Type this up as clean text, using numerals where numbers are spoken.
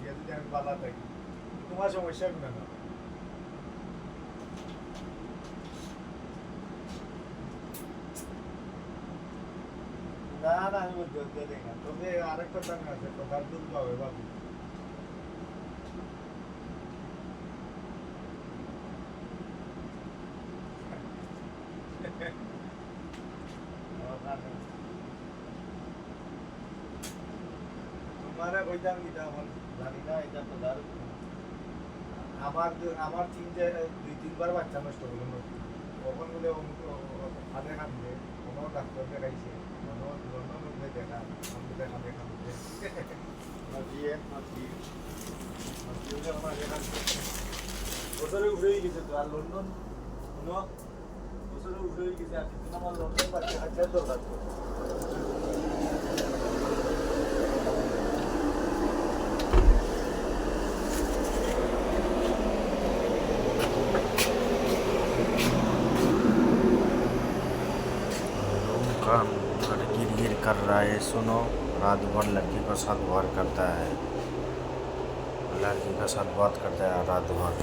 যদি আমি পালা থাকি, তোমার সমস্যা না। না না, আমি বলতে দেই না, তবে আরেক কথা আছে, কথার দুল পাবে বাবু। তোমারে কইতাম কি এখন জানি না, এটা তো দারু। আমার দুই তিনবার বাচ্চা নষ্ট হলো নতুন। কখন বলে খাদে খান্দে, কোনো ডাক্তার দেখাইছে, কোনো লন্ডন মধ্যে দেখা, আমাদের খাদে খান্দে নদিয়ে নদিয়ে আমার এখানে বছরে উড়েই গেছে তো। আর লন্ডন কোনো বছরে উড়েই গেছে, আর কিন্তু আমার লন্ডন বাচ্চা হাজার দরকার তো। कान और गिर गिर कर रहा है, सुनो। रात भर लड़की के साथ वार करता है, लड़की के साथ बात करता है रात भर।